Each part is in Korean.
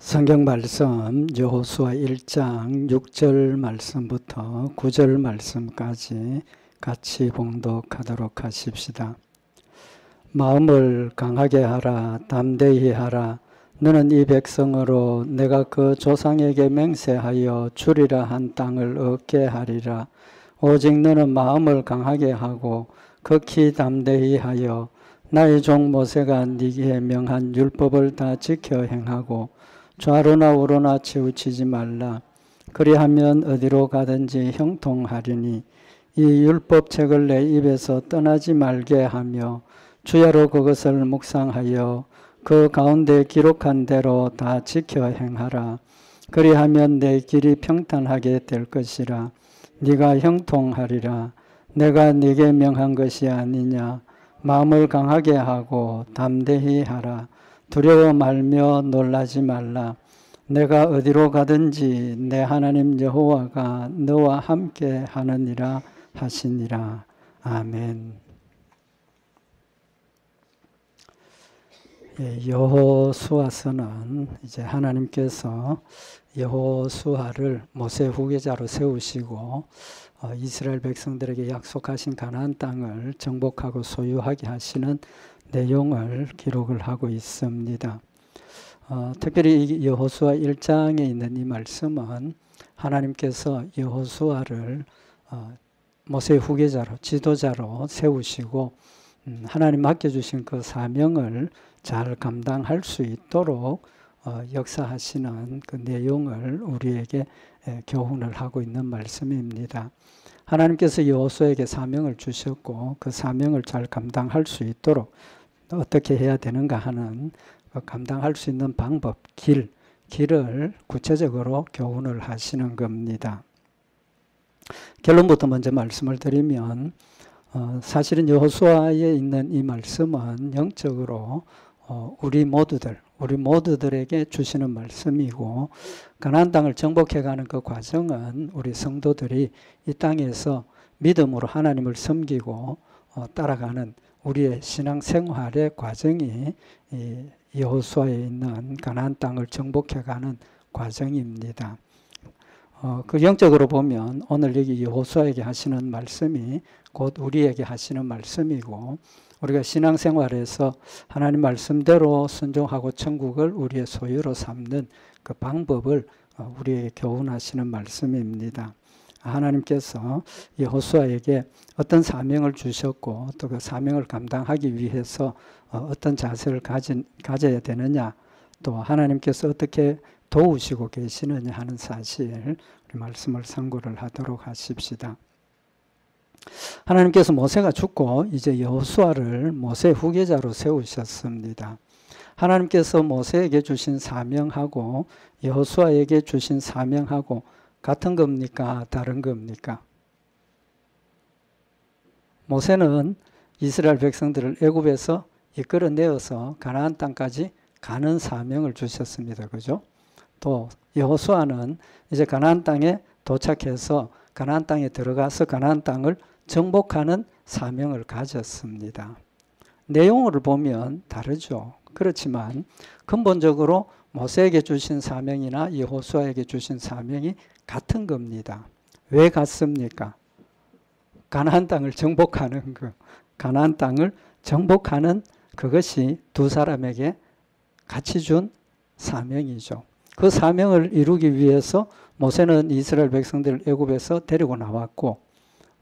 성경 말씀 여호수아 1장 6절 말씀부터 9절 말씀까지 같이 봉독하도록 하십시다. 마음을 강하게 하라, 담대히 하라. 너는 이 백성으로 내가 그 조상에게 맹세하여 주리라 한 땅을 얻게 하리라. 오직 너는 마음을 강하게 하고 극히 담대히 하여 나의 종 모세가 네게 명한 율법을 다 지켜 행하고 좌로나 우로나 치우치지 말라. 그리하면 어디로 가든지 형통하리니 이 율법책을 내 입에서 떠나지 말게 하며 주야로 그것을 묵상하여 그 가운데 기록한 대로 다 지켜 행하라. 그리하면 내 길이 평탄하게 될 것이라. 네가 형통하리라. 내가 네게 명한 것이 아니냐. 마음을 강하게 하고 담대히 하라. 두려워 말며 놀라지 말라. 내가 어디로 가든지 내 하나님 여호와가 너와 함께 하느니라 하시니라. 아멘. 여호수아서는 이제 하나님께서 여호수아를 모세 후계자로 세우시고 이스라엘 백성들에게 약속하신 가나안 땅을 정복하고 소유하게 하시는 내용을 기록을 하고 있습니다. 특별히 여호수아 1장에 있는 이 말씀은 하나님께서 여호수아를 모세의 후계자로 지도자로 세우시고 하나님 맡겨주신 그 사명을 잘 감당할 수 있도록 역사하시는 그 내용을 우리에게 교훈을 하고 있는 말씀입니다. 하나님께서 여호수아에게 사명을 주셨고 그 사명을 잘 감당할 수 있도록 어떻게 해야 되는가 하는 감당할 수 있는 방법, 길을 구체적으로 교훈을 하시는 겁니다. 결론부터 먼저 말씀을 드리면 사실은 여호수아에 있는 이 말씀은 영적으로 우리 모두들에게 주시는 말씀이고 가나안 땅을 정복해가는 그 과정은 우리 성도들이 이 땅에서 믿음으로 하나님을 섬기고 따라가는 우리의 신앙생활의 과정이 여호수아에 있는 가나안 땅을 정복해가는 과정입니다. 그 영적으로 보면 오늘 여기 여호수아에게 하시는 말씀이 곧 우리에게 하시는 말씀이고 우리가 신앙생활에서 하나님 말씀대로 순종하고 천국을 우리의 소유로 삼는 그 방법을 우리에게 교훈하시는 말씀입니다. 하나님께서 여호수아에게 어떤 사명을 주셨고 또 그 사명을 감당하기 위해서 어떤 자세를 가져야 되느냐 또 하나님께서 어떻게 도우시고 계시느냐 하는 사실 우리 말씀을 상고를 하도록 하십시다. 하나님께서 모세가 죽고 이제 여호수아를 모세 후계자로 세우셨습니다. 하나님께서 모세에게 주신 사명하고 여호수아에게 주신 사명하고 같은 겁니까? 다른 겁니까? 모세는 이스라엘 백성들을 애굽에서 이끌어내어서 가나안 땅까지 가는 사명을 주셨습니다. 그죠? 또 여호수아는 이제 가나안 땅에 도착해서 가나안 땅에 들어가서 가나안 땅을 정복하는 사명을 가졌습니다. 내용을 보면 다르죠. 그렇지만 근본적으로 모세에게 주신 사명이나 여호수아에게 주신 사명이 같은 겁니다. 왜 같습니까? 가나안 땅을 정복하는 가나안 땅을 정복하는 그것이 두 사람에게 같이 준 사명이죠. 그 사명을 이루기 위해서 모세는 이스라엘 백성들을 애굽에서 데리고 나왔고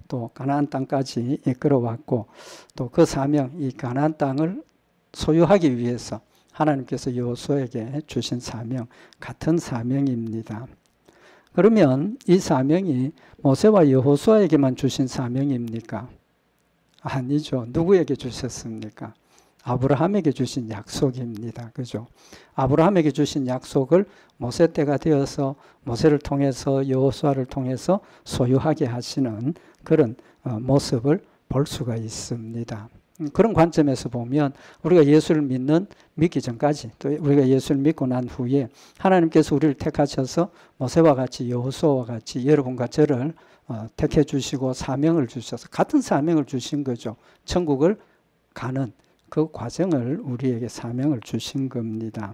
또 가나안 땅까지 이끌어왔고 또 그 사명, 이 가나안 땅을 소유하기 위해서 하나님께서 여호수아에게 주신 사명, 같은 사명입니다. 그러면 이 사명이 모세와 여호수아에게만 주신 사명입니까? 아니죠. 누구에게 주셨습니까? 아브라함에게 주신 약속입니다. 그죠? 아브라함에게 주신 약속을 모세 때가 되어서 모세를 통해서 여호수아를 통해서 소유하게 하시는 그런 모습을 볼 수가 있습니다. 그런 관점에서 보면 우리가 예수를 믿기 전까지 또 우리가 예수를 믿고 난 후에 하나님께서 우리를 택하셔서 모세와 같이 여호수아와 같이 여러분과 저를 택해 주시고 사명을 주셔서 같은 사명을 주신 거죠. 천국을 가는 그 과정을 우리에게 사명을 주신 겁니다.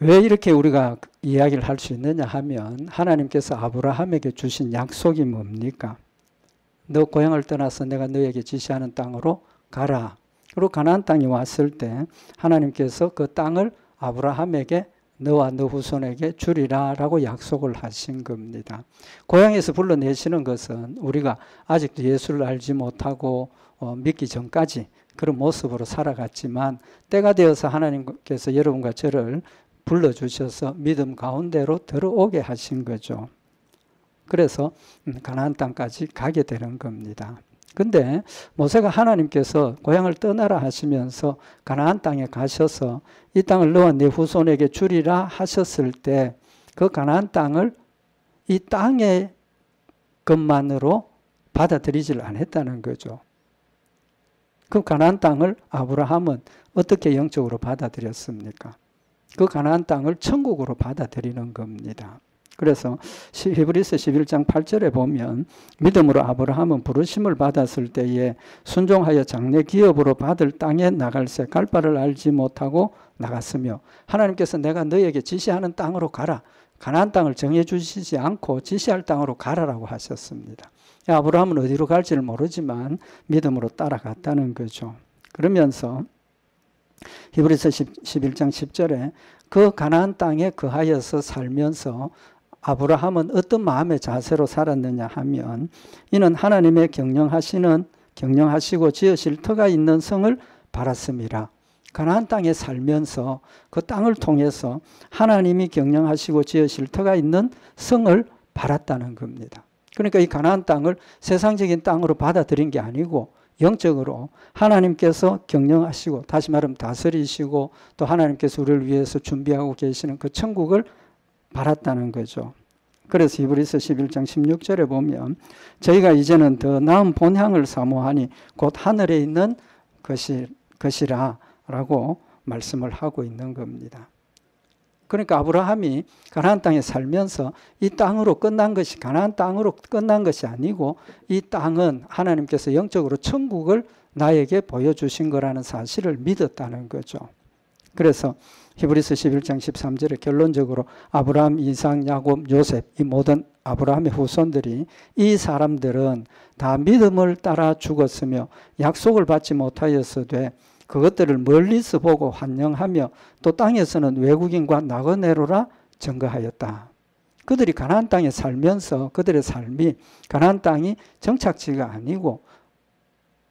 왜 이렇게 우리가 이야기를 할 수 있느냐 하면 하나님께서 아브라함에게 주신 약속이 뭡니까? 너 고향을 떠나서 내가 너에게 지시하는 땅으로 가라. 그리고 가나안 땅에 왔을 때 하나님께서 그 땅을 아브라함에게 너와 너 후손에게 주리라 라고 약속을 하신 겁니다. 고향에서 불러내시는 것은 우리가 아직도 예수를 알지 못하고 믿기 전까지 그런 모습으로 살아갔지만 때가 되어서 하나님께서 여러분과 저를 불러주셔서 믿음 가운데로 들어오게 하신 거죠. 그래서 가나안 땅까지 가게 되는 겁니다. 근데 모세가 하나님께서 고향을 떠나라 하시면서 가나안 땅에 가셔서 이 땅을 너와 네 후손에게 주리라 하셨을 때 그 가나안 땅을 이 땅의 것만으로 받아들이질 않았다는 거죠. 그 가나안 땅을 아브라함은 어떻게 영적으로 받아들였습니까? 그 가나안 땅을 천국으로 받아들이는 겁니다. 그래서 히브리서 11장 8절에 보면 믿음으로 아브라함은 부르심을 받았을 때에 순종하여 장래 기업으로 받을 땅에 나갈새 갈 바를 알지 못하고 나갔으며 하나님께서 내가 너에게 지시하는 땅으로 가라. 가나안 땅을 정해주시지 않고 지시할 땅으로 가라라고 하셨습니다. 아브라함은 어디로 갈지를 모르지만 믿음으로 따라갔다는 거죠. 그러면서 히브리서 11장 10절에 그 가나안 땅에 거하여서 살면서 아브라함은 어떤 마음의 자세로 살았느냐 하면 이는 하나님의 경영하시고 지으실 터가 있는 성을 바랐음이라. 가나안 땅에 살면서 그 땅을 통해서 하나님이 경영하시고 지으실 터가 있는 성을 바랐다는 겁니다. 그러니까 이 가나안 땅을 세상적인 땅으로 받아들인 게 아니고 영적으로 하나님께서 경영하시고 다시 말하면 다스리시고 또 하나님께서 우리를 위해서 준비하고 계시는 그 천국을 바랐다는 거죠. 그래서 히브리서 11장 16절에 보면 저희가 이제는 더 나은 본향을 사모하니 곧 하늘에 있는 것이라 라고 말씀을 하고 있는 겁니다. 그러니까 아브라함이 가나안 땅에 살면서 이 땅으로 끝난 것이 가나안 땅으로 끝난 것이 아니고 이 땅은 하나님께서 영적으로 천국을 나에게 보여주신 거라는 사실을 믿었다는 거죠. 그래서 히브리서 11장 13절에 결론적으로 아브라함, 이삭, 야곱, 요셉 이 모든 아브라함의 후손들이 이 사람들은 다 믿음을 따라 죽었으며 약속을 받지 못하였으되 그것들을 멀리서 보고 환영하며 또 땅에서는 외국인과 나그네로라 증거하였다. 그들이 가나안 땅에 살면서 그들의 삶이 가나안 땅이 정착지가 아니고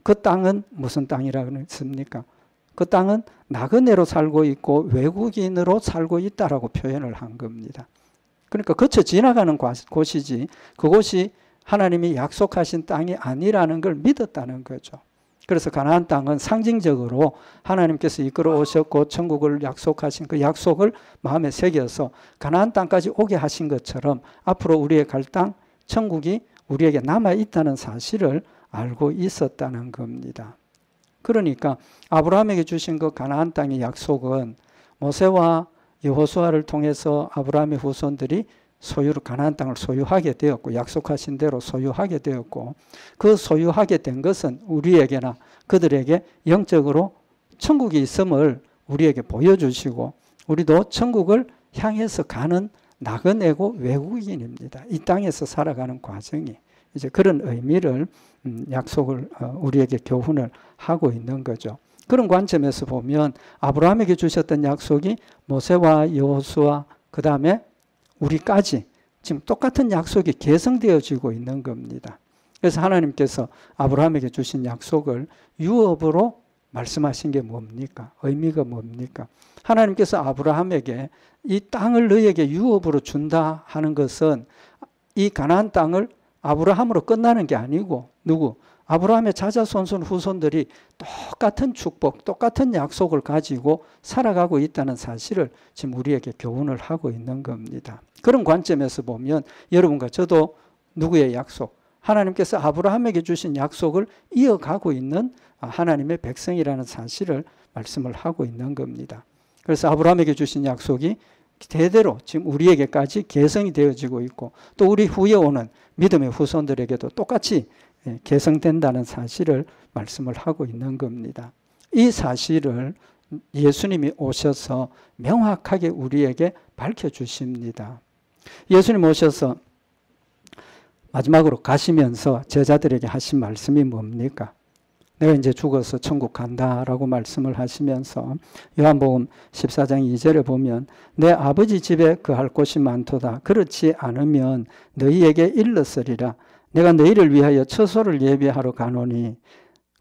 그 땅은 무슨 땅이라고 했습니까? 그 땅은 나그네로 살고 있고 외국인으로 살고 있다라고 표현을 한 겁니다. 그러니까 거쳐 지나가는 곳이지 그곳이 하나님이 약속하신 땅이 아니라는 걸 믿었다는 거죠. 그래서 가나안 땅은 상징적으로 하나님께서 이끌어 오셨고 천국을 약속하신 그 약속을 마음에 새겨서 가나안 땅까지 오게 하신 것처럼 앞으로 우리의 갈 땅 천국이 우리에게 남아있다는 사실을 알고 있었다는 겁니다. 그러니까 아브라함에게 주신 그 가나안 땅의 약속은 모세와 여호수아를 통해서 아브라함의 후손들이 가나안 땅을 소유하게 되었고 약속하신 대로 소유하게 되었고 그 소유하게 된 것은 우리에게나 그들에게 영적으로 천국이 있음을 우리에게 보여주시고 우리도 천국을 향해서 가는 나그네고 외국인입니다. 이 땅에서 살아가는 과정이 이제 그런 의미를 약속을 우리에게 교훈을 하고 있는 거죠. 그런 관점에서 보면 아브라함에게 주셨던 약속이 모세와 여호수아 그 다음에 우리까지 지금 똑같은 약속이 계승되어지고 있는 겁니다. 그래서 하나님께서 아브라함에게 주신 약속을 유업으로 말씀하신 게 뭡니까? 의미가 뭡니까? 하나님께서 아브라함에게 이 땅을 너에게 유업으로 준다 하는 것은 이 가나안 땅을 아브라함으로 끝나는 게 아니고 누구? 아브라함의 자자손손 후손들이 똑같은 축복, 똑같은 약속을 가지고 살아가고 있다는 사실을 지금 우리에게 교훈을 하고 있는 겁니다. 그런 관점에서 보면 여러분과 저도 누구의 약속? 하나님께서 아브라함에게 주신 약속을 이어가고 있는 하나님의 백성이라는 사실을 말씀을 하고 있는 겁니다. 그래서 아브라함에게 주신 약속이 대대로 지금 우리에게까지 계승이 되어지고 있고 또 우리 후에 오는 믿음의 후손들에게도 똑같이 계승된다는 사실을 말씀을 하고 있는 겁니다. 이 사실을 예수님이 오셔서 명확하게 우리에게 밝혀주십니다. 예수님 오셔서 마지막으로 가시면서 제자들에게 하신 말씀이 뭡니까? 내가 이제 죽어서 천국 간다라고 말씀을 하시면서 요한복음 14장 2절에 보면 내 아버지 집에 거할 곳이 많도다. 그렇지 않으면 너희에게 일렀으리라. 내가 너희를 위하여 처소를 예비하러 가노니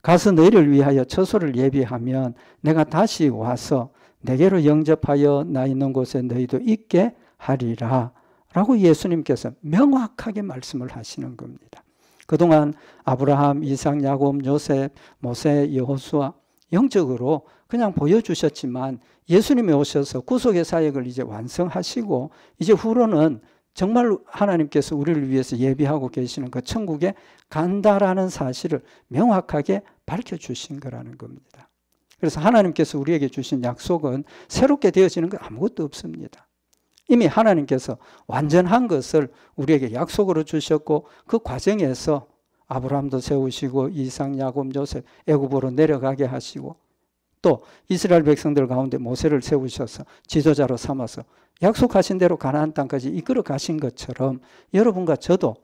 가서 너희를 위하여 처소를 예비하면 내가 다시 와서 내게로 영접하여 나 있는 곳에 너희도 있게 하리라. 라고 예수님께서 명확하게 말씀을 하시는 겁니다. 그동안 아브라함, 이삭, 야곱, 요셉, 모세, 여호수아 영적으로 그냥 보여주셨지만 예수님이 오셔서 구속의 사역을 이제 완성하시고 이제 후로는 정말 하나님께서 우리를 위해서 예비하고 계시는 그 천국에 간다라는 사실을 명확하게 밝혀주신 거라는 겁니다. 그래서 하나님께서 우리에게 주신 약속은 새롭게 되어지는 거 아무것도 없습니다. 이미 하나님께서 완전한 것을 우리에게 약속으로 주셨고 그 과정에서 아브라함도 세우시고 이삭, 야곱, 요셉 애굽으로 내려가게 하시고 또 이스라엘 백성들 가운데 모세를 세우셔서 지도자로 삼아서 약속하신 대로 가나안 땅까지 이끌어 가신 것처럼 여러분과 저도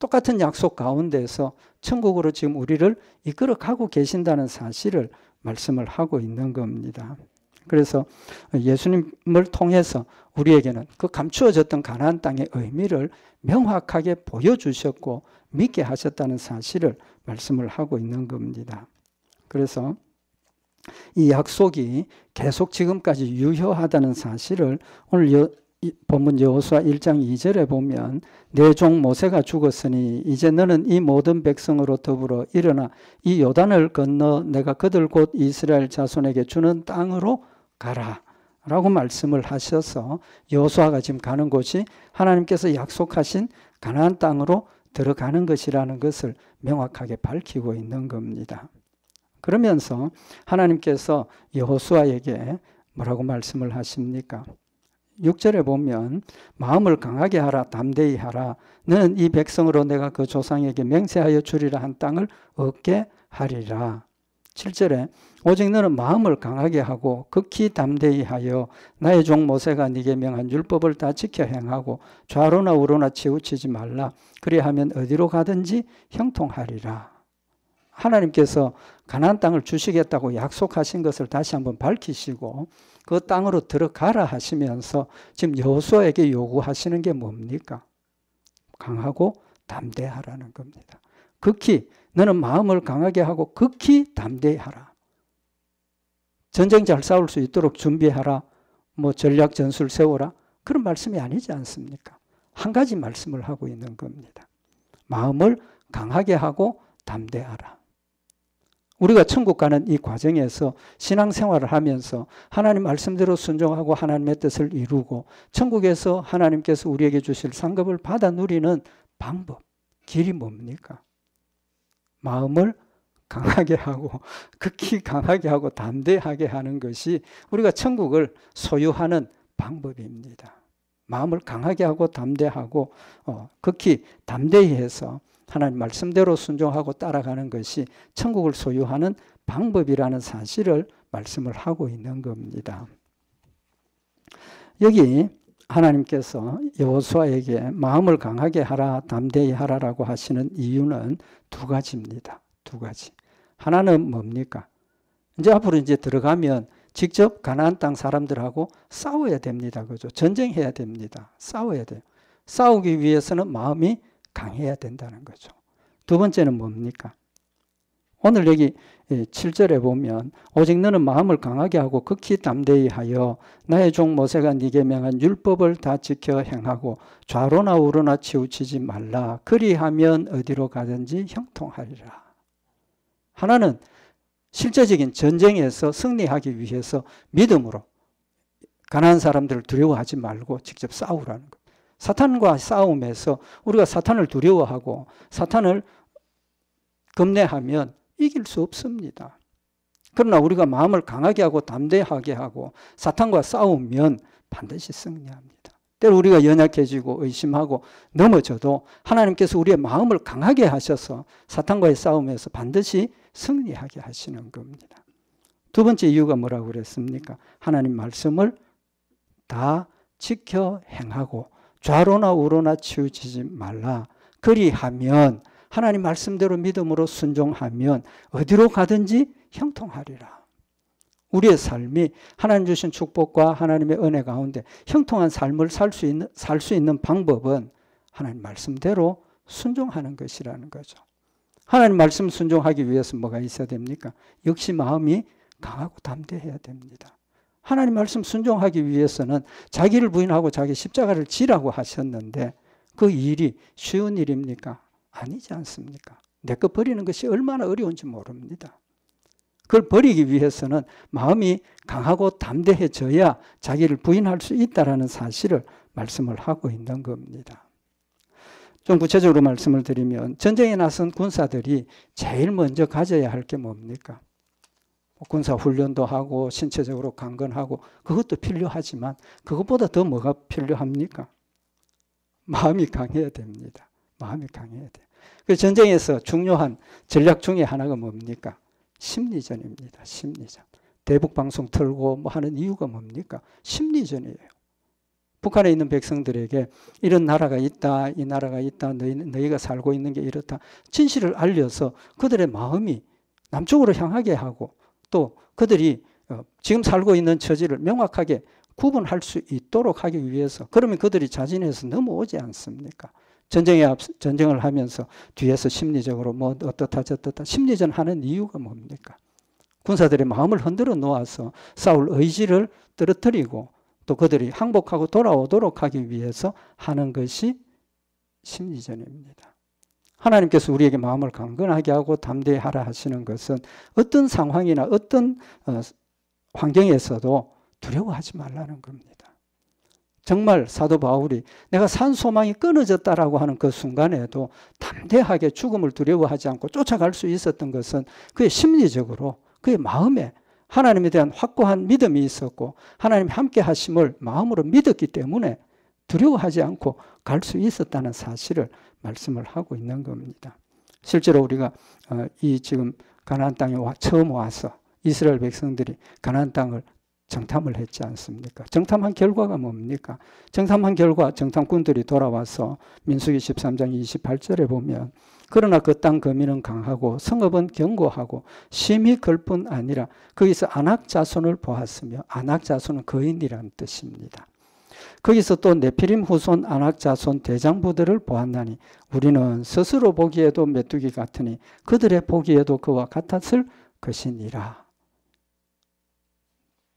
똑같은 약속 가운데서 천국으로 지금 우리를 이끌어 가고 계신다는 사실을 말씀을 하고 있는 겁니다. 그래서 예수님을 통해서 우리에게는 그 감추어졌던 가나안 땅의 의미를 명확하게 보여주셨고 믿게 하셨다는 사실을 말씀을 하고 있는 겁니다. 그래서 이 약속이 계속 지금까지 유효하다는 사실을 오늘 본문 여호수아 1장 2절에 보면 내 종 모세가 죽었으니 이제 너는 이 모든 백성으로 더불어 일어나 이 요단을 건너 내가 그들 곧 이스라엘 자손에게 주는 땅으로 가라 라고 말씀을 하셔서 여호수아가 지금 가는 곳이 하나님께서 약속하신 가나안 땅으로 들어가는 것이라는 것을 명확하게 밝히고 있는 겁니다. 그러면서 하나님께서 여호수아에게 뭐라고 말씀을 하십니까? 6절에 보면 마음을 강하게 하라 담대히 하라 너는 이 백성으로 내가 그 조상에게 맹세하여 주리라 한 땅을 얻게 하리라. 7절에 오직 너는 마음을 강하게 하고 극히 담대히 하여 나의 종 모세가 네게 명한 율법을 다 지켜 행하고 좌로나 우로나 치우치지 말라. 그리하면 어디로 가든지 형통하리라. 하나님께서 가나안 땅을 주시겠다고 약속하신 것을 다시 한번 밝히시고 그 땅으로 들어가라 하시면서 지금 여호수아에게 요구하시는 게 뭡니까? 강하고 담대하라는 겁니다. 극히 너는 마음을 강하게 하고 극히 담대히 하라. 전쟁 잘 싸울 수 있도록 준비하라. 뭐 전략 전술 세워라. 그런 말씀이 아니지 않습니까? 한 가지 말씀을 하고 있는 겁니다. 마음을 강하게 하고 담대하라. 우리가 천국 가는 이 과정에서 신앙생활을 하면서 하나님 말씀대로 순종하고 하나님의 뜻을 이루고 천국에서 하나님께서 우리에게 주실 상급을 받아 누리는 방법, 길이 뭡니까? 마음을 강하게 하고 극히 강하게 하고 담대하게 하는 것이 우리가 천국을 소유하는 방법입니다. 마음을 강하게 하고 담대하고 극히 담대히 해서 하나님 말씀대로 순종하고 따라가는 것이 천국을 소유하는 방법이라는 사실을 말씀을 하고 있는 겁니다. 여기 하나님께서 여호수아에게 마음을 강하게 하라, 담대히 하라라고 하시는 이유는 두 가지입니다. 두 가지. 하나는 뭡니까? 이제 앞으로 이제 들어가면 직접 가나안 땅 사람들하고 싸워야 됩니다. 그죠? 전쟁해야 됩니다. 싸워야 돼요. 싸우기 위해서는 마음이 강해야 된다는 거죠. 두 번째는 뭡니까? 오늘 여기 7절에 보면 오직 너는 마음을 강하게 하고 극히 담대히 하여 나의 종 모세가 네게 명한 율법을 다 지켜 행하고 좌로나 우로나 치우치지 말라. 그리하면 어디로 가든지 형통하리라. 하나는 실제적인 전쟁에서 승리하기 위해서 믿음으로 가난한 사람들을 두려워하지 말고 직접 싸우라는 것. 사탄과 싸움에서 우리가 사탄을 두려워하고 사탄을 겁내하면 이길 수 없습니다. 그러나 우리가 마음을 강하게 하고 담대하게 하고 사탄과 싸우면 반드시 승리합니다. 때로 우리가 연약해지고 의심하고 넘어져도 하나님께서 우리의 마음을 강하게 하셔서 사탄과의 싸움에서 반드시 승리하게 하시는 겁니다. 두 번째 이유가 뭐라고 그랬습니까? 하나님 말씀을 다 지켜 행하고 좌로나 우로나 치우치지 말라. 그리하면 하나님 말씀대로 믿음으로 순종하면 어디로 가든지 형통하리라. 우리의 삶이 하나님 주신 축복과 하나님의 은혜 가운데 형통한 삶을 살 수 있는 방법은 하나님 말씀대로 순종하는 것이라는 거죠. 하나님 말씀 순종하기 위해서 뭐가 있어야 됩니까? 역시 마음이 강하고 담대해야 됩니다. 하나님 말씀 순종하기 위해서는 자기를 부인하고 자기 십자가를 지라고 하셨는데 그 일이 쉬운 일입니까? 아니지 않습니까? 내 것 버리는 것이 얼마나 어려운지 모릅니다. 그걸 버리기 위해서는 마음이 강하고 담대해져야 자기를 부인할 수 있다는 사실을 말씀을 하고 있는 겁니다. 좀 구체적으로 말씀을 드리면 전쟁에 나선 군사들이 제일 먼저 가져야 할 게 뭡니까? 군사 훈련도 하고 신체적으로 강건하고 그것도 필요하지만 그것보다 더 뭐가 필요합니까? 마음이 강해야 됩니다. 마음이 강해야 돼요. 그 전쟁에서 중요한 전략 중에 하나가 뭡니까? 심리전입니다. 심리전. 대북방송 틀고 뭐 하는 이유가 뭡니까? 심리전이에요. 북한에 있는 백성들에게 이런 나라가 있다, 이 나라가 있다, 너희가 살고 있는 게 이렇다. 진실을 알려서 그들의 마음이 남쪽으로 향하게 하고 또 그들이 지금 살고 있는 처지를 명확하게 구분할 수 있도록 하기 위해서 그러면 그들이 자진해서 넘어오지 않습니까? 전쟁을 하면서 뒤에서 심리적으로 뭐 어떻다 저떻다 심리전 하는 이유가 뭡니까? 군사들의 마음을 흔들어 놓아서 싸울 의지를 떨어뜨리고 또 그들이 항복하고 돌아오도록 하기 위해서 하는 것이 심리전입니다. 하나님께서 우리에게 마음을 강건하게 하고 담대하라 하시는 것은 어떤 상황이나 어떤 환경에서도 두려워하지 말라는 겁니다. 정말 사도 바울이 내가 산 소망이 끊어졌다라고 하는 그 순간에도 담대하게 죽음을 두려워하지 않고 쫓아갈 수 있었던 것은 그의 심리적으로 그의 마음에 하나님에 대한 확고한 믿음이 있었고 하나님이 함께 하심을 마음으로 믿었기 때문에 두려워하지 않고 갈 수 있었다는 사실을 말씀을 하고 있는 겁니다. 실제로 우리가 이 지금 가나안 땅에 처음 와서 이스라엘 백성들이 가나안 땅을 정탐을 했지 않습니까? 정탐한 결과가 뭡니까? 정탐한 결과 정탐꾼들이 돌아와서 민수기 13장 28절에 보면 그러나 그 땅 거민은 강하고 성읍은 견고하고 심히 걸 뿐 아니라 거기서 아낙 자손을 보았으며 아낙 자손은 거인이라는 뜻입니다. 거기서 또 네피림 후손 아낙 자손 대장부들을 보았나니 우리는 스스로 보기에도 메뚜기 같으니 그들의 보기에도 그와 같았을 것이니라.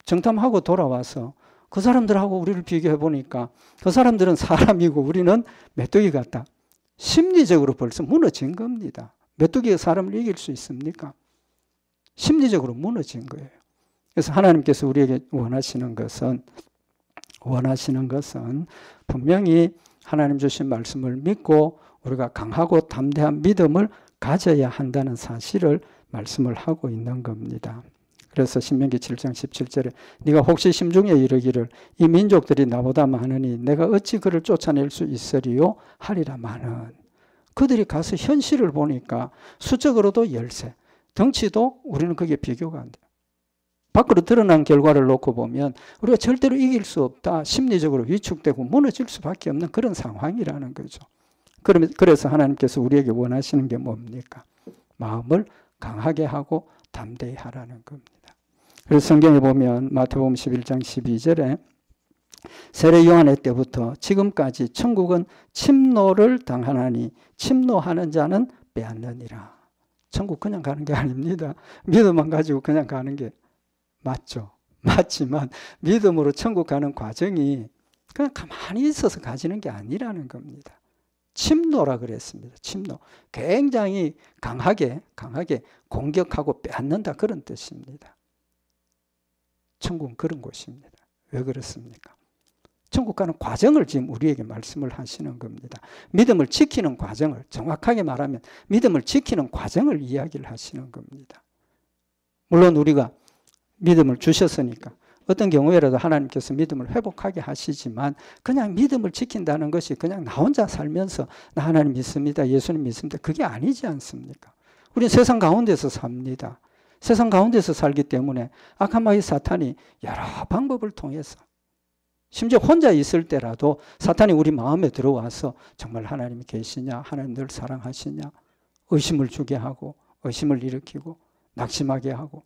정탐하고 돌아와서 그 사람들하고 우리를 비교해 보니까 그 사람들은 사람이고 우리는 메뚜기 같다. 심리적으로 벌써 무너진 겁니다. 메뚜기가 사람을 이길 수 있습니까? 심리적으로 무너진 거예요. 그래서 하나님께서 우리에게 원하시는 것은 분명히 하나님 주신 말씀을 믿고 우리가 강하고 담대한 믿음을 가져야 한다는 사실을 말씀을 하고 있는 겁니다. 그래서 신명기 7장 17절에 네가 혹시 심중에 이르기를 이 민족들이 나보다 많으니 내가 어찌 그를 쫓아낼 수 있으리요 하리라마는 그들이 가서 현실을 보니까 수적으로도 열세, 덩치도 우리는 그게 비교가 안 돼요. 밖으로 드러난 결과를 놓고 보면 우리가 절대로 이길 수 없다. 심리적으로 위축되고 무너질 수밖에 없는 그런 상황이라는 거죠. 그래서 하나님께서 우리에게 원하시는 게 뭡니까? 마음을 강하게 하고 담대히 하라는 겁니다. 그래서 성경에 보면 마태복음 11장 12절에 세례 요한의 때부터 지금까지 천국은 침노를 당하나니 침노하는 자는 빼앗느니라. 천국 그냥 가는 게 아닙니다. 믿음만 가지고 그냥 가는 게 맞죠. 맞지만 믿음으로 천국 가는 과정이 그냥 가만히 있어서 가지는 게 아니라는 겁니다. 침노라 그랬습니다. 침노. 굉장히 강하게 공격하고 빼앗는다 그런 뜻입니다. 천국은 그런 곳입니다. 왜 그렇습니까? 천국 가는 과정을 지금 우리에게 말씀을 하시는 겁니다. 믿음을 지키는 과정을, 정확하게 말하면 믿음을 지키는 과정을 이야기를 하시는 겁니다. 물론 우리가 믿음을 주셨으니까 어떤 경우에라도 하나님께서 믿음을 회복하게 하시지만 그냥 믿음을 지킨다는 것이 그냥 나 혼자 살면서 나 하나님 믿습니다, 예수님 믿습니다, 그게 아니지 않습니까? 우리는 세상 가운데서 삽니다. 세상 가운데서 살기 때문에 악한 마귀 사탄이 여러 방법을 통해서 심지어 혼자 있을 때라도 사탄이 우리 마음에 들어와서 정말 하나님이 계시냐, 하나님 늘 사랑하시냐, 의심을 주게 하고 의심을 일으키고 낙심하게 하고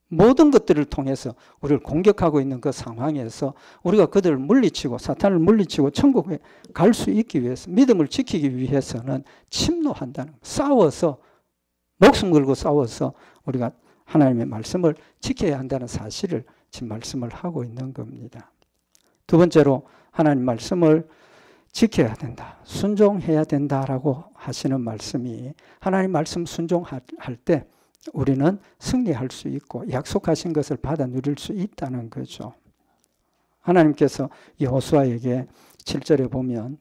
모든 것들을 통해서 우리를 공격하고 있는 그 상황에서 우리가 그들을 물리치고 사탄을 물리치고 천국에 갈 수 있기 위해서, 믿음을 지키기 위해서는 침노한다는, 싸워서 목숨 걸고 싸워서 우리가 하나님의 말씀을 지켜야 한다는 사실을 지금 말씀을 하고 있는 겁니다. 두 번째로 하나님 말씀을 지켜야 된다, 순종해야 된다라고 하시는 말씀이, 하나님 말씀 순종할 때 우리는 승리할 수 있고 약속하신 것을 받아 누릴 수 있다는 거죠. 하나님께서 여호수아에게 7절에 보면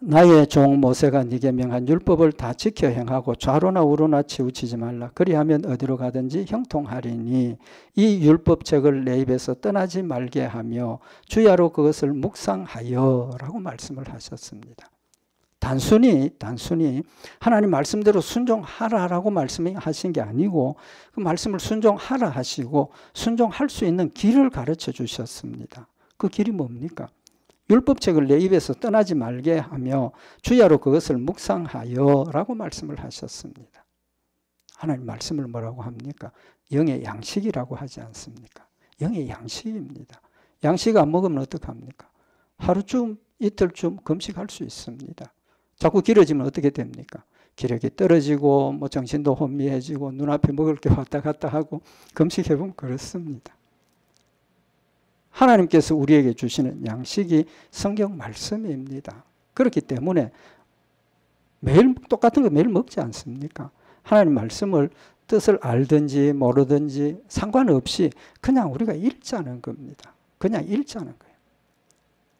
나의 종 모세가 네게 명한 율법을 다 지켜 행하고 좌로나 우로나 치우치지 말라. 그리하면 어디로 가든지 형통하리니 이 율법책을 내 입에서 떠나지 말게 하며 주야로 그것을 묵상하여 라고 말씀을 하셨습니다. 단순히 하나님 말씀대로 순종하라라고 말씀하신 게 아니고 그 말씀을 순종하라 하시고 순종할 수 있는 길을 가르쳐 주셨습니다. 그 길이 뭡니까? 율법책을 내 입에서 떠나지 말게 하며 주야로 그것을 묵상하여 라고 말씀을 하셨습니다. 하나님 말씀을 뭐라고 합니까? 영의 양식이라고 하지 않습니까? 영의 양식입니다. 양식 안 먹으면 어떡합니까? 하루쯤 이틀쯤 금식할 수 있습니다. 자꾸 길어지면 어떻게 됩니까? 기력이 떨어지고 뭐 정신도 혼미해지고 눈앞에 먹을 게 왔다 갔다 하고 금식해보면 그렇습니다. 하나님께서 우리에게 주시는 양식이 성경 말씀입니다. 그렇기 때문에 매일 똑같은 거 매일 먹지 않습니까? 하나님 말씀을 뜻을 알든지 모르든지 상관없이 그냥 우리가 읽자는 겁니다. 그냥 읽자는 거예요.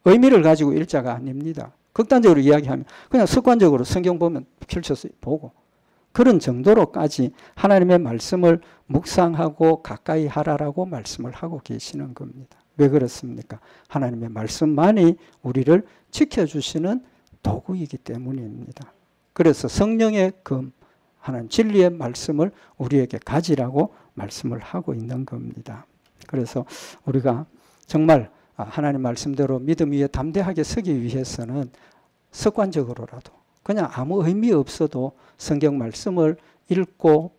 의미를 가지고 읽자가 아닙니다. 극단적으로 이야기하면 그냥 습관적으로 성경 보면 펼쳐서 보고 그런 정도로까지 하나님의 말씀을 묵상하고 가까이 하라라고 말씀을 하고 계시는 겁니다. 왜 그렇습니까? 하나님의 말씀만이 우리를 지켜주시는 도구이기 때문입니다. 그래서 성령의 금, 하나님 진리의 말씀을 우리에게 가지라고 말씀을 하고 있는 겁니다. 그래서 우리가 정말 하나님 말씀대로 믿음 위에 담대하게 서기 위해서는 습관적으로라도 그냥 아무 의미 없어도 성경 말씀을 읽고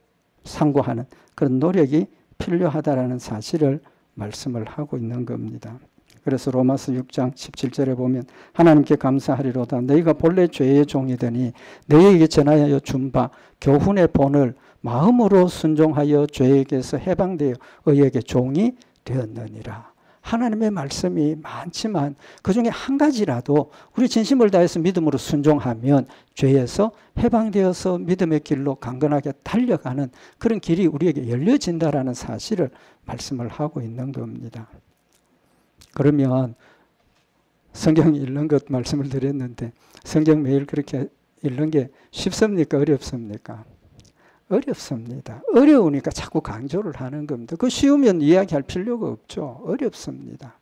상고하는 그런 노력이 필요하다라는 사실을 말씀을 하고 있는 겁니다. 그래서 로마서 6장 17절에 보면 하나님께 감사하리로다. 너희가 본래 죄의 종이더니 너희에게 전하여 준 바 교훈의 본을 마음으로 순종하여 죄에게서 해방되어 의에게 종이 되었느니라. 하나님의 말씀이 많지만 그중에 한 가지라도 우리 진심을 다해서 믿음으로 순종하면 죄에서 해방되어서 믿음의 길로 강건하게 달려가는 그런 길이 우리에게 열려진다라는 사실을 말씀을 하고 있는 겁니다. 그러면 성경 읽는 것 말씀을 드렸는데 성경 매일 그렇게 읽는 게 쉽습니까? 어렵습니까? 어렵습니다. 어려우니까 자꾸 강조를 하는 겁니다. 그 쉬우면 이야기할 필요가 없죠. 어렵습니다.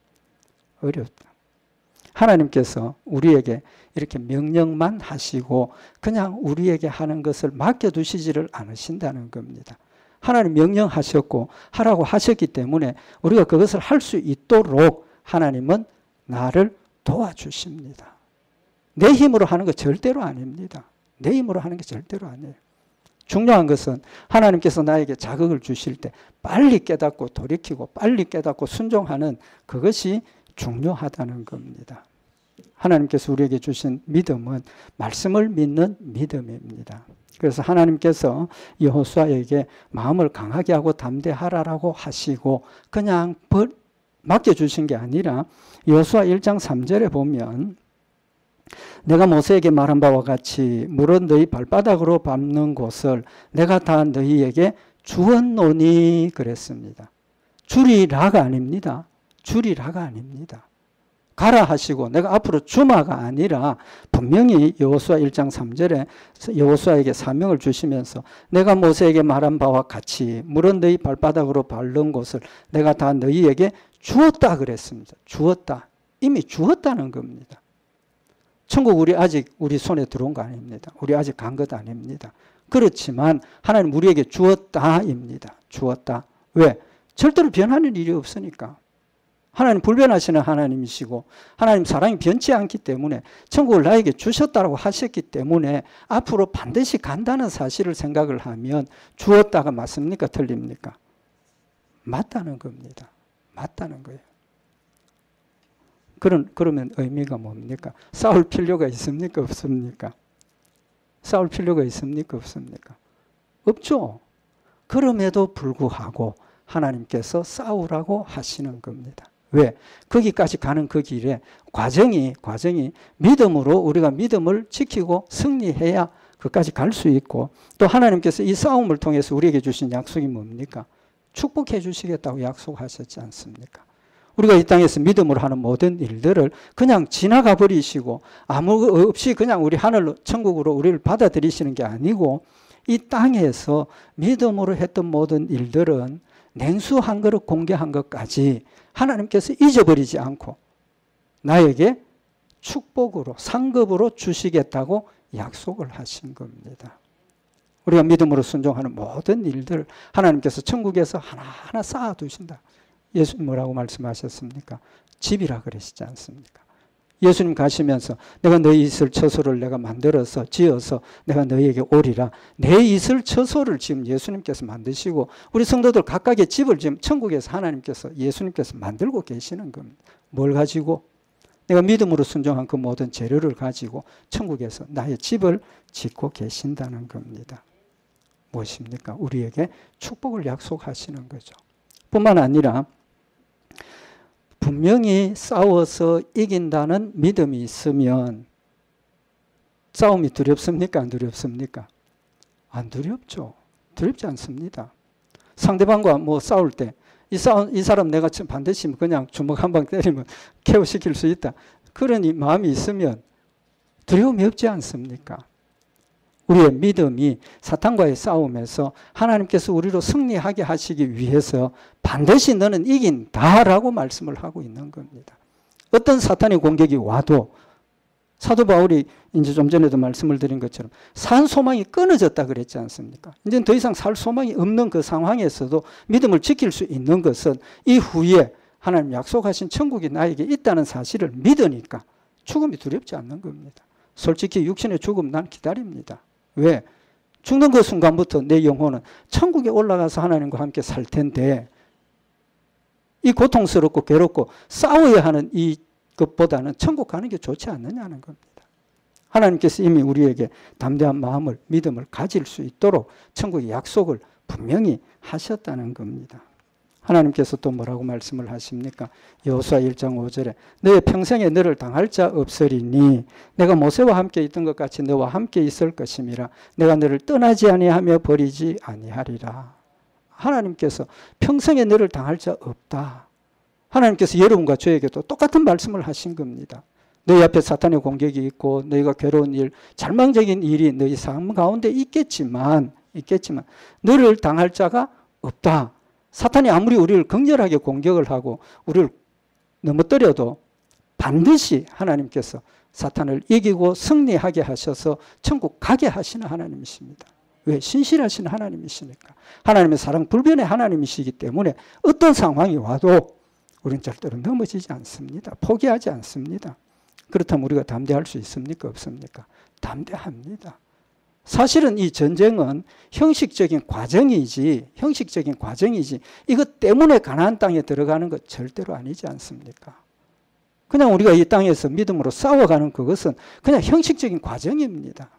어렵다. 하나님께서 우리에게 이렇게 명령만 하시고 그냥 우리에게 하는 것을 맡겨두시지를 않으신다는 겁니다. 하나님 명령하셨고 하라고 하셨기 때문에 우리가 그것을 할 수 있도록 하나님은 나를 도와주십니다. 내 힘으로 하는 거 절대로 아닙니다. 내 힘으로 하는 게 절대로 아니에요. 중요한 것은 하나님께서 나에게 자극을 주실 때 빨리 깨닫고 돌이키고 빨리 깨닫고 순종하는 그것이 중요하다는 겁니다. 하나님께서 우리에게 주신 믿음은 말씀을 믿는 믿음입니다. 그래서 하나님께서 여호수아에게 마음을 강하게 하고 담대하라라고 하시고 그냥 맡겨주신 게 아니라 여호수아 1장 3절에 보면 내가 모세에게 말한 바와 같이 물은 너희 발바닥으로 밟는 곳을 내가 다 너희에게 주었노니 그랬습니다. 주리라가 아닙니다. 주리라가 아닙니다. 가라 하시고 내가 앞으로 주마가 아니라 분명히 여호수아 1장 3절에 여호수아에게 사명을 주시면서 내가 모세에게 말한 바와 같이 물은 너희 발바닥으로 밟는 곳을 내가 다 너희에게 주었다 그랬습니다. 주었다. 이미 주었다는 겁니다. 천국 우리 아직 우리 손에 들어온 거 아닙니다. 우리 아직 간 것 아닙니다. 그렇지만 하나님 우리에게 주었다입니다. 주었다. 왜? 절대로 변하는 일이 없으니까. 하나님 불변하시는 하나님이시고 하나님 사랑이 변치 않기 때문에 천국을 나에게 주셨다고 하셨기 때문에 앞으로 반드시 간다는 사실을 생각을 하면 주었다가 맞습니까? 틀립니까? 맞다는 겁니다. 맞다는 거예요. 그러면 의미가 뭡니까? 싸울 필요가 있습니까? 없습니까? 싸울 필요가 있습니까? 없습니까? 없죠. 그럼에도 불구하고 하나님께서 싸우라고 하시는 겁니다. 왜? 거기까지 가는 그 길에 과정이 믿음으로 우리가 믿음을 지키고 승리해야 그까지 갈 수 있고 또 하나님께서 이 싸움을 통해서 우리에게 주신 약속이 뭡니까? 축복해 주시겠다고 약속하셨지 않습니까? 우리가 이 땅에서 믿음으로 하는 모든 일들을 그냥 지나가 버리시고 아무 없이 그냥 우리 하늘로 천국으로 우리를 받아들이시는 게 아니고 이 땅에서 믿음으로 했던 모든 일들은 냉수 한 그릇 공개한 것까지 하나님께서 잊어버리지 않고 나에게 축복으로 상급으로 주시겠다고 약속을 하신 겁니다. 우리가 믿음으로 순종하는 모든 일들 하나님께서 천국에서 하나하나 쌓아두신다. 예수님 뭐라고 말씀하셨습니까? 집이라 그러시지 않습니까? 예수님 가시면서 내가 너희 있을 처소를 내가 만들어서 지어서 내가 너희에게 오리라. 내 있을 처소를 지금 예수님께서 만드시고 우리 성도들 각각의 집을 지금 천국에서 하나님께서 예수님께서 만들고 계시는 겁니다. 뭘 가지고? 내가 믿음으로 순종한 그 모든 재료를 가지고 천국에서 나의 집을 짓고 계신다는 겁니다. 무엇입니까? 우리에게 축복을 약속하시는 거죠. 뿐만 아니라 분명히 싸워서 이긴다는 믿음이 있으면 싸움이 두렵습니까? 안 두렵습니까? 안 두렵죠. 두렵지 않습니다. 상대방과 뭐 싸울 때 이 사람 내가 반드시 그냥 주먹 한 방 때리면 KO시킬 수 있다. 그런 마음이 있으면 두려움이 없지 않습니까? 우리의 믿음이 사탄과의 싸움에서 하나님께서 우리로 승리하게 하시기 위해서 반드시 너는 이긴다라고 말씀을 하고 있는 겁니다. 어떤 사탄의 공격이 와도 사도 바울이 이제 좀 전에도 말씀을 드린 것처럼 산 소망이 끊어졌다 그랬지 않습니까? 이제 더 이상 살 소망이 없는 그 상황에서도 믿음을 지킬 수 있는 것은 이후에 하나님 약속하신 천국이 나에게 있다는 사실을 믿으니까 죽음이 두렵지 않는 겁니다. 솔직히 육신의 죽음 난 기다립니다. 왜? 죽는 그 순간부터 내 영혼은 천국에 올라가서 하나님과 함께 살 텐데 이 고통스럽고 괴롭고 싸워야 하는 이것보다는 천국 가는 게 좋지 않느냐는 겁니다. 하나님께서 이미 우리에게 담대한 마음을 믿음을 가질 수 있도록 천국의 약속을 분명히 하셨다는 겁니다. 하나님께서 또 뭐라고 말씀을 하십니까? 여호수아 1장 5절에 너의 평생에 너를 당할 자 없으리니 내가 모세와 함께 있던 것 같이 너와 함께 있을 것임이라. 내가 너를 떠나지 아니하며 버리지 아니하리라. 하나님께서 평생에 너를 당할 자 없다. 하나님께서 여러분과 저에게도 똑같은 말씀을 하신 겁니다. 너희 앞에 사탄의 공격이 있고 너희가 괴로운 일, 절망적인 일이 너희 삶 가운데 있겠지만 너를 당할 자가 없다. 사탄이 아무리 우리를 극렬하게 공격을 하고 우리를 넘어뜨려도 반드시 하나님께서 사탄을 이기고 승리하게 하셔서 천국 가게 하시는 하나님이십니다. 왜? 신실하신 하나님이시니까. 하나님의 사랑 불변의 하나님이시기 때문에 어떤 상황이 와도 우리는 절대로 넘어지지 않습니다. 포기하지 않습니다. 그렇다면 우리가 담대할 수 있습니까? 없습니까? 담대합니다. 사실은 이 전쟁은 형식적인 과정이지 이것 때문에 가나안 땅에 들어가는 것 절대로 아니지 않습니까? 그냥 우리가 이 땅에서 믿음으로 싸워가는 그것은 그냥 형식적인 과정입니다.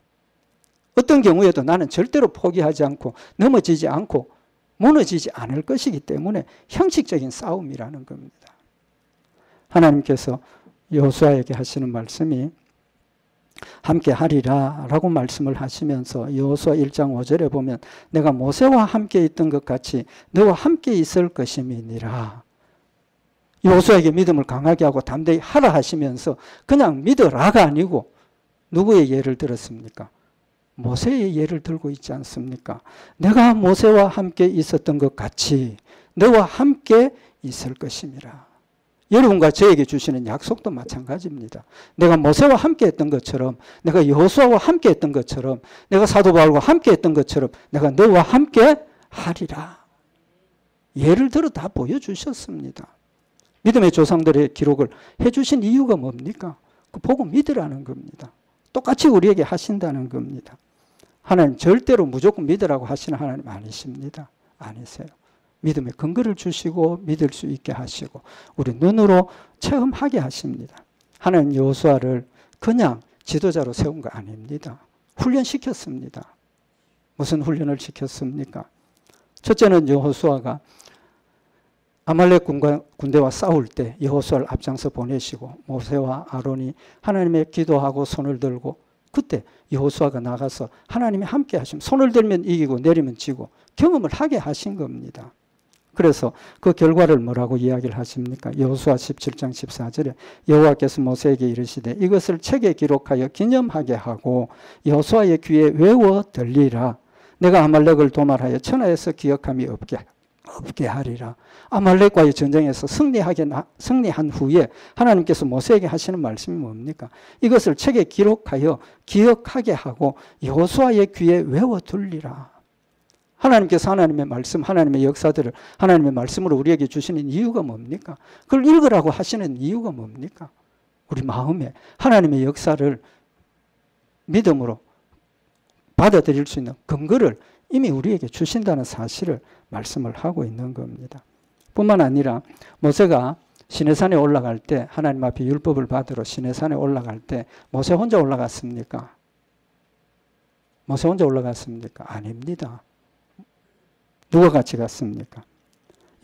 어떤 경우에도 나는 절대로 포기하지 않고 넘어지지 않고 무너지지 않을 것이기 때문에 형식적인 싸움이라는 겁니다. 하나님께서 여호수아에게 하시는 말씀이 함께 하리라 라고 말씀을 하시면서 여호수아 1장 5절에 보면 내가 모세와 함께 있던 것 같이 너와 함께 있을 것임이니라. 여호수아에게 믿음을 강하게 하고 담대히 하라 하시면서 그냥 믿어라가 아니고 누구의 예를 들었습니까? 모세의 예를 들고 있지 않습니까? 내가 모세와 함께 있었던 것 같이 너와 함께 있을 것임이라. 여러분과 저에게 주시는 약속도 마찬가지입니다. 내가 모세와 함께 했던 것처럼, 내가 여호수아와 함께 했던 것처럼, 내가 사도 바울과 함께 했던 것처럼 내가 너와 함께 하리라. 예를 들어 다 보여주셨습니다. 믿음의 조상들의 기록을 해주신 이유가 뭡니까? 그 보고 믿으라는 겁니다. 똑같이 우리에게 하신다는 겁니다. 하나님 절대로 무조건 믿으라고 하시는 하나님 아니십니다. 아니세요. 믿음의 근거를 주시고 믿을 수 있게 하시고 우리 눈으로 체험하게 하십니다. 하나님 여호수아를 그냥 지도자로 세운 거 아닙니다. 훈련시켰습니다. 무슨 훈련을 시켰습니까? 첫째는 여호수아가 아말렉 군대와 싸울 때 여호수아를 앞장서 보내시고 모세와 아론이 하나님의 기도하고 손을 들고 그때 여호수아가 나가서 하나님이 함께 하시면 손을 들면 이기고 내리면 지고 경험을 하게 하신 겁니다. 그래서 그 결과를 뭐라고 이야기를 하십니까? 여호수아 17장 14절에 여호와께서 모세에게 이르시되 이것을 책에 기록하여 기념하게 하고 여호수아의 귀에 외워 들리라. 내가 아말렉을 도말하여 천하에서 기억함이 없게 하리라. 아말렉과의 전쟁에서 승리한 후에 하나님께서 모세에게 하시는 말씀이 뭡니까? 이것을 책에 기록하여 기억하게 하고 여호수아의 귀에 외워 둘리라. 하나님께서 하나님의 말씀, 하나님의 역사들을 하나님의 말씀으로 우리에게 주시는 이유가 뭡니까? 그걸 읽으라고 하시는 이유가 뭡니까? 우리 마음에 하나님의 역사를 믿음으로 받아들일 수 있는 근거를 이미 우리에게 주신다는 사실을 말씀을 하고 있는 겁니다. 뿐만 아니라 모세가 시내산에 올라갈 때 하나님 앞에 율법을 받으러 시내산에 올라갈 때 모세 혼자 올라갔습니까? 모세 혼자 올라갔습니까? 아닙니다. 누가 같이 갔습니까?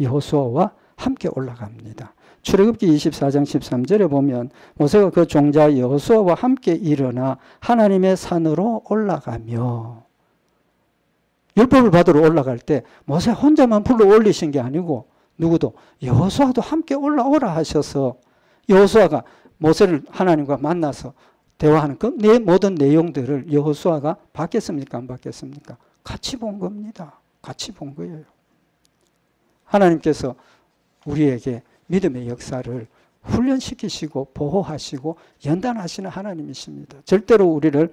여호수아와 함께 올라갑니다. 출애굽기 24장 13절에 보면 모세가 그 종자 여호수아와 함께 일어나 하나님의 산으로 올라가며 율법을 받으러 올라갈 때 모세 혼자만 불러 올리신 게 아니고 누구도 여호수아도 함께 올라오라 하셔서 여호수아가 모세를 하나님과 만나서 대화하는 그 모든 내용들을 여호수아가 받겠습니까? 안 받겠습니까? 같이 본 겁니다. 같이 본 거예요. 하나님께서 우리에게 믿음의 역사를 훈련시키시고 보호하시고 연단하시는 하나님이십니다. 절대로 우리를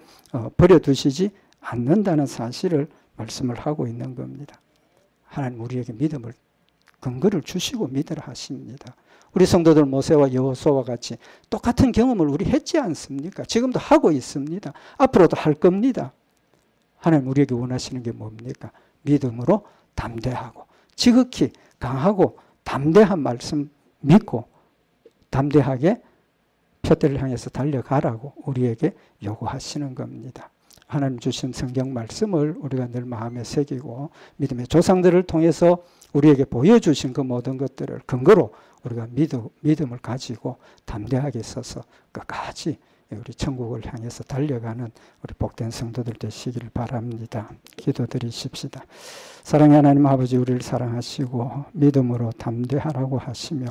버려두시지 않는다는 사실을 말씀을 하고 있는 겁니다. 하나님 우리에게 믿음을 근거를 주시고 믿으라 하십니다. 우리 성도들 모세와 여호수아와 같이 똑같은 경험을 우리 했지 않습니까? 지금도 하고 있습니다. 앞으로도 할 겁니다. 하나님 우리에게 원하시는 게 뭡니까? 믿음으로 담대하고 지극히 강하고 담대한 말씀 믿고 담대하게 표대를 향해서 달려가라고 우리에게 요구하시는 겁니다. 하나님 주신 성경 말씀을 우리가 늘 마음에 새기고 믿음의 조상들을 통해서 우리에게 보여주신 그 모든 것들을 근거로 우리가 믿음을 가지고 담대하게 서서 끝까지 우리 천국을 향해서 달려가는 우리 복된 성도들 되시기를 바랍니다. 기도드리십시다. 사랑의 하나님 아버지 우리를 사랑하시고 믿음으로 담대하라고 하시며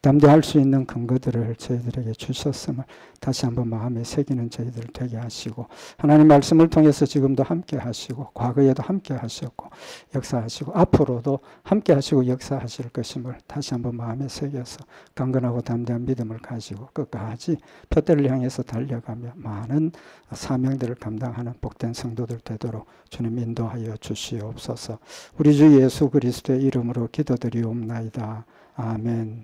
담대할 수 있는 근거들을 저희들에게 주셨음을 다시 한번 마음에 새기는 저희들 되게 하시고 하나님 말씀을 통해서 지금도 함께 하시고 과거에도 함께 하셨고 역사하시고 앞으로도 함께 하시고 역사하실 것임을 다시 한번 마음에 새겨서 강건하고 담대한 믿음을 가지고 끝까지 표대를 향해서 달려가며 많은 사명들을 감당하는 복된 성도들 되도록 주님 인도하여 주시옵소서. 우리 주 예수 그리스도의 이름으로 기도드리옵나이다. 아멘.